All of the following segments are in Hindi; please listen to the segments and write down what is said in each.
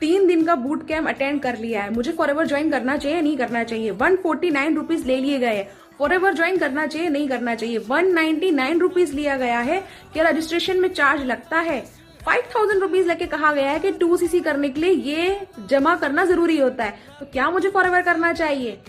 3 दिन का बूट कैम्प अटेंड कर लिया है, मुझे फॉरएवर ज्वाइन करना चाहिए नहीं करना चाहिए? 149 रुपीज ले लिए गए, फॉरएवर ज्वाइन करना चाहिए नहीं करना चाहिए? 199 रुपीज लिया गया है। क्या रजिस्ट्रेशन में चार्ज लगता है? 5000 रुपीज लेके कहा गया है कि 2cc करने के लिए ये जमा करना जरूरी होता है। तो क्या मुझे फॉरएवर करना चाहिए?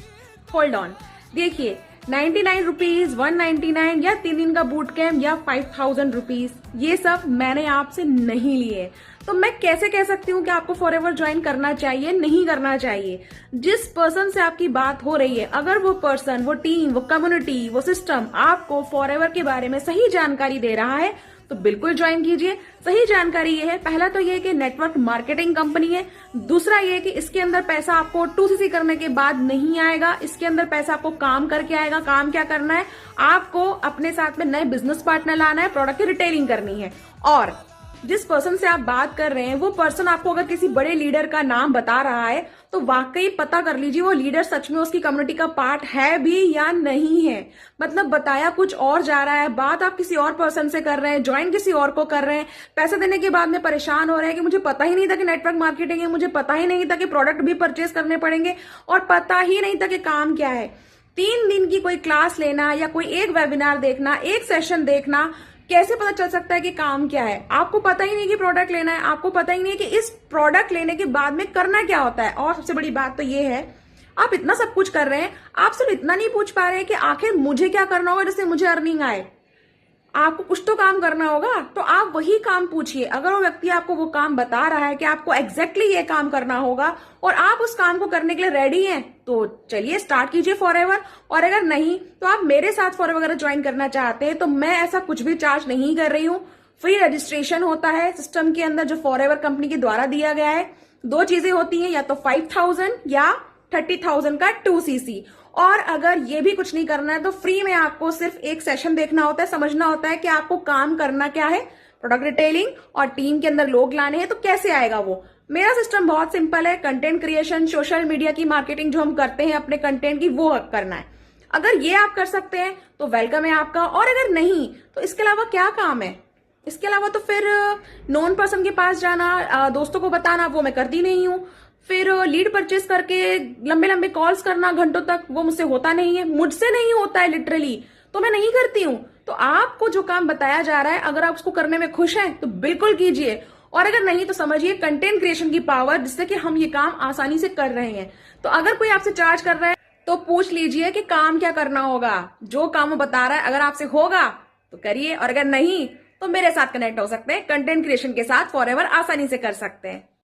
होल्ड ऑन, देखिए 99 रुपीज, 199 या 3 दिन का बूट कैम्प या 5000 रुपीज, ये सब मैंने आपसे नहीं लिए। तो मैं कैसे कह सकती हूँ कि आपको फॉरएवर ज्वाइन करना चाहिए नहीं करना चाहिए? जिस पर्सन से आपकी बात हो रही है, अगर वो पर्सन, वो टीम, वो कम्युनिटी, वो सिस्टम आपको फॉरएवर के बारे में सही जानकारी दे रहा है तो बिल्कुल ज्वाइन कीजिए। सही जानकारी ये है, पहला तो ये कि नेटवर्क मार्केटिंग कंपनी है, दूसरा ये कि इसके अंदर पैसा आपको 2cc करने के बाद नहीं आएगा, इसके अंदर पैसा आपको काम करके आएगा। काम क्या करना है? आपको अपने साथ में नए बिजनेस पार्टनर लाना है, प्रोडक्ट की रिटेलिंग करनी है। और जिस पर्सन से आप बात कर रहे हैं वो पर्सन आपको अगर किसी बड़े लीडर का नाम बता रहा है तो वाकई पता कर लीजिए वो लीडर सच में उसकी कम्युनिटी का पार्ट है भी या नहीं है। मतलब बताया कुछ और जा रहा है, बात आप किसी और पर्सन से कर रहे हैं, ज्वाइन किसी और को कर रहे हैं, पैसे देने के बाद में परेशान हो रहे हैं कि मुझे पता ही नहीं था कि नेटवर्क मार्केटिंग है, मुझे पता ही नहीं था कि प्रोडक्ट भी परचेस करने पड़ेंगे और पता ही नहीं था कि काम क्या है। 3 दिन की कोई क्लास लेना या कोई एक वेबिनार देखना, एक सेशन देखना, कैसे पता चल सकता है कि काम क्या है? आपको पता ही नहीं कि प्रोडक्ट लेना है, आपको पता ही नहीं कि इस प्रोडक्ट लेने के बाद में करना क्या होता है। और सबसे बड़ी बात तो ये है, आप इतना सब कुछ कर रहे हैं, आप सिर्फ इतना नहीं पूछ पा रहे हैं कि आखिर मुझे क्या करना होगा जिससे मुझे अर्निंग आए। आपको कुछ तो काम करना होगा, तो आप वही काम पूछिए। अगर वो व्यक्ति आपको वो काम बता रहा है कि आपको एग्जैक्टली ये काम करना होगा और आप उस काम को करने के लिए रेडी हैं, तो चलिए स्टार्ट कीजिए फॉरएवर। और अगर नहीं तो आप मेरे साथ फॉरएवर अगर ज्वाइन करना चाहते हैं तो मैं ऐसा कुछ भी चार्ज नहीं कर रही हूँ। फ्री रजिस्ट्रेशन होता है सिस्टम के अंदर जो फॉरएवर कंपनी के द्वारा दिया गया है। 2 चीजें होती हैं, या तो 5000 या 30,000 का 2cc। और अगर ये भी कुछ नहीं करना है तो फ्री में आपको सिर्फ एक सेशन देखना होता है, समझना होता है कि आपको काम करना क्या है, प्रोडक्ट रिटेलिंग, और टीम के अंदर लोग लाने हैं तो कैसे आएगा वो। मेरा सिस्टम बहुत सिंपल है, कंटेंट क्रिएशन, सोशल मीडिया की मार्केटिंग जो हम करते हैं अपने कंटेंट की, वो करना है। अगर ये आप कर सकते हैं तो वेलकम है आपका, और अगर नहीं तो इसके अलावा क्या काम है? इसके अलावा तो फिर नॉन पर्सन के पास जाना, दोस्तों को बताना, वो मैं करती नहीं हूँ। फिर लीड परचेस करके लंबे लंबे कॉल्स करना घंटों तक, वो मुझसे होता नहीं है, मुझसे नहीं होता है लिटरली, तो मैं नहीं करती हूँ। तो आपको जो काम बताया जा रहा है, अगर आप उसको करने में खुश हैं तो बिल्कुल कीजिए, और अगर नहीं तो समझिए कंटेंट क्रिएशन की पावर, जिससे कि हम ये काम आसानी से कर रहे हैं। तो अगर कोई आपसे चार्ज कर रहा है तो पूछ लीजिए कि काम क्या करना होगा। जो काम वो बता रहा है अगर आपसे होगा तो करिए, और अगर नहीं तो मेरे साथ कनेक्ट हो सकते हैं, कंटेंट क्रिएशन के साथ फॉरएवर आसानी से कर सकते हैं।